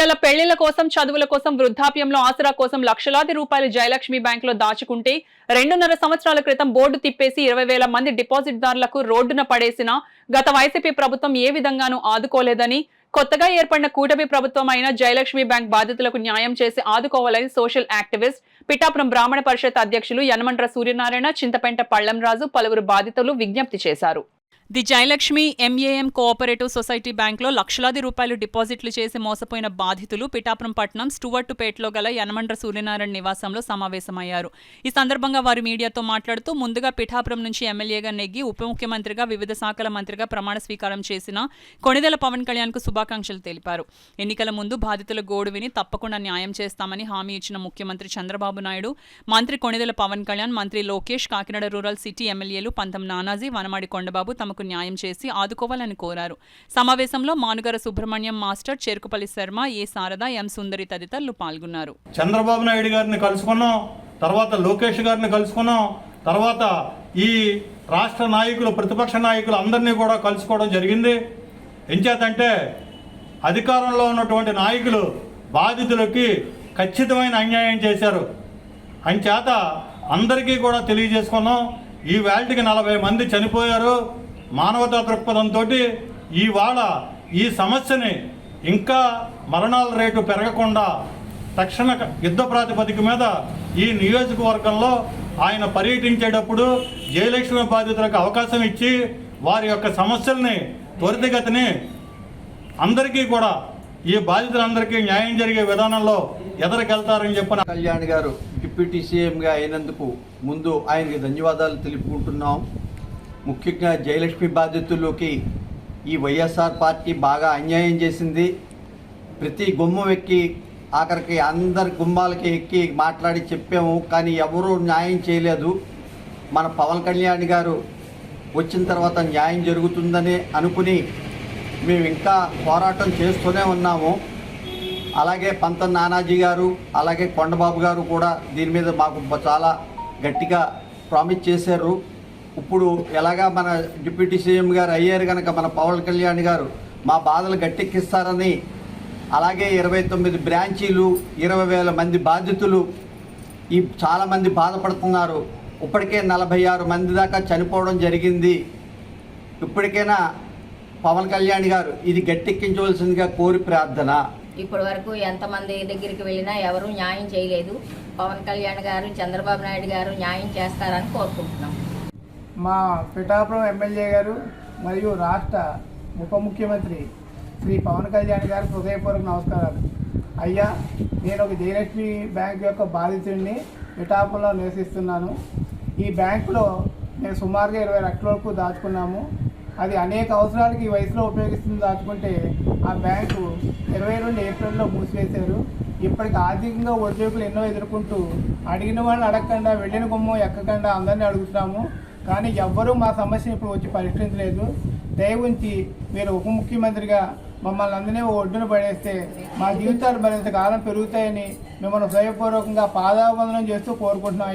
పిల్లల పెళ్లిళ్ల కోసం, చదువుల కోసం, వృద్ధాప్యంలో ఆసరా కోసం లక్షలాది రూపాయలు జయలక్ష్మి బ్యాంక్ లో దాచుకుంటే 2.5 సంవత్సరాల క్రితం బోర్డు తిప్పేసి 20,000 మంది డిపాజిట్దారులకు రోడ్డున పడేసిన గత వైసీపీ ప్రభుత్వం ఏ విధంగానూ ఆదుకోలేదని, కొత్తగా ఏర్పడిన కూటమి ప్రభుత్వం అయిన జయలక్ష్మి బ్యాంక్ బాధితులకు న్యాయం చేసి ఆదుకోవాలని సోషల్ యాక్టివిస్ట్, పిఠాపురం బ్రాహ్మణ పరిషత్ అధ్యక్షులు యనమండ్ర సూర్యనారాయణ, చింతపెంట పళ్లంరాజు పలువురు బాధితులు విజ్ఞప్తి చేశారు. The Jayalakshmi MAM cooperative society బ్యాంక్లో లక్షలాది రూపాయలు డిపాజిట్లు చేసి మోసపోయిన బాధితులు పిఠాపురం పట్టణం స్టూవర్టుపేటలో గల యనమండ్ర సూర్యనారాయణ నివాసంలో సమావేశమయ్యారు. ఈ సందర్భంగా వారు మీడియాతో మాట్లాడుతూ, ముందుగా పిఠాపురం నుంచి ఎమ్మెల్యేగా నెగ్గి ఉప ముఖ్యమంత్రిగా, వివిధ శాఖల మంత్రిగా ప్రమాణ స్వీకారం చేసిన కొణిదెల పవన్ కళ్యాణ్కు శుభాకాంక్షలు తెలిపారు. ఎన్నికల ముందు బాధితుల గోడు విని తప్పకుండా న్యాయం చేస్తామని హామీ ఇచ్చిన ముఖ్యమంత్రి చంద్రబాబు నాయుడు, మంత్రి కొణిదెల పవన్ కళ్యాణ్, మంత్రి లోకేష్, కాకినాడ రూరల్ సిటీ ఎమ్మెల్యేలు పంతం నానాజీ, వనమాడి కొండబాబు తమకు న్యాయం చేసి ఆదుకోవాలని కోరారు. సమావేశంలో మానుగర సుబ్రహ్మణ్యం మాస్టర్, చెరుకుపల్లి శర్మ, ఏ శారద, ఎం సుందరి తదితరులు పాల్గొన్నారు. చంద్రబాబు నాయుడు గారిని కలుసుకున్నాం, తర్వాత లోకేష్ గారిని కలుసుకున్నాం, తర్వాత ఈ రాష్ట్ర నాయకులు, ప్రతిపక్ష నాయకులు అందరినీ కూడా కలుసుకోవడం జరిగింది. ఎంచేతంటే అధికారంలో ఉన్నటువంటి నాయకులు బాధితులకి ఖచ్చితమైన అన్యాయం చేశారు. అంచేత అందరికీ కూడా తెలియజేసుకున్నాం. ఈ వేళకి 40 మంది చనిపోయారు. మానవతా దృక్పథంతో ఇవాళ ఈ సమస్యని ఇంకా మరణాల రేటు పెరగకుండా తక్షణ యుద్ధ ప్రాతిపదిక మీద ఈ నియోజకవర్గంలో ఆయన పర్యటించేటప్పుడు జయలక్ష్మి బాధితులకు అవకాశం ఇచ్చి వారి యొక్క సమస్యల్ని త్వరితగతిని అందరికీ కూడా ఈ బాధితులందరికీ న్యాయం జరిగే విధానంలో ఎదరికెళ్తారని చెప్పిన కళ్యాణ్ గారు డిప్యూటీ సీఎంగా అయినందుకు ముందు ఆయనకి ధన్యవాదాలు తెలుపుకుంటున్నాం. ముఖ్యంగా జయలక్ష్మి బాధితులకి ఈ వైఎస్ఆర్ పార్టీ బాగా అన్యాయం చేసింది. ప్రతి గుమ్మం ఎక్కి ఆఖరికి అందరి గుమ్మాలకి ఎక్కి మాట్లాడి చెప్పాము, కానీ ఎవరూ న్యాయం చేయలేదు. మన పవన్ కళ్యాణ్ గారు వచ్చిన తర్వాత న్యాయం జరుగుతుందని అనుకుని మేము ఇంకా పోరాటం చేస్తూనే ఉన్నాము. అలాగే పంతం నానాజీ గారు, అలాగే కొండబాబు గారు కూడా దీని మీద మాకు చాలా గట్టిగా ప్రామిస్ చేశారు. ఇప్పుడు ఎలాగా మన డిప్యూటీ సీఎం గారు అయ్యారు కనుక మన పవన్ కళ్యాణ్ గారు మా బాధలు గట్టెక్కిస్తారని, అలాగే 29 బ్రాంచీలు, 20,000 మంది బాధితులు ఈ చాలామంది బాధపడుతున్నారు. ఇప్పటికే 46 మంది దాకా చనిపోవడం జరిగింది. ఇప్పటికైనా పవన్ కళ్యాణ్ గారు ఇది గట్టెక్కించవలసిందిగా కోరి ప్రార్థన. ఇప్పటి వరకు ఎంతమంది దగ్గరికి వెళ్ళినా ఎవరూ న్యాయం చేయలేదు. పవన్ కళ్యాణ్ గారు, చంద్రబాబు నాయుడు గారు న్యాయం చేస్తారని కోరుకుంటున్నాం. మా పిఠాపురం ఎమ్మెల్యే గారు మరియు రాష్ట్ర ఉప ముఖ్యమంత్రి శ్రీ పవన్ కళ్యాణ్ గారికి హృదయపూర్వక నమస్కారాలు. అయ్యా, నేను ఒక జయలక్ష్మి బ్యాంక్ యొక్క బాధితుడిని, పిఠాపురంలో నివసిస్తున్నాను. ఈ బ్యాంకులో మేము సుమారుగా 20 లక్షల వరకు దాచుకున్నాము. అది అనేక అవసరాలకి ఈ వయసులో ఉపయోగిస్తుంది దాచుకుంటే ఆ బ్యాంకు 22 ఏప్రిల్లో మూసివేశారు. ఇప్పటికి ఆర్థికంగా ఉద్యోగులు ఎన్నో ఎదుర్కొంటూ అడిగిన వాళ్ళని అడగకుండా, వెళ్ళిన గుమ్మం ఎక్కకుండా అందరినీ అడుగుతున్నాము. కానీ ఎవ్వరూ మా సమస్యను ఇప్పుడు వచ్చి పరిష్కరించలేదు. దయ ఉంచి మీరు ఉప ముఖ్యమంత్రిగా మమ్మల్ని అందరినీ ఒడ్డున పడేస్తే మా జీవితాలు మరింత కాలం పెరుగుతాయని మిమ్మల్ని హృదయపూర్వకంగా పాదాభివందనం చేస్తూ కోరుకుంటున్నాం.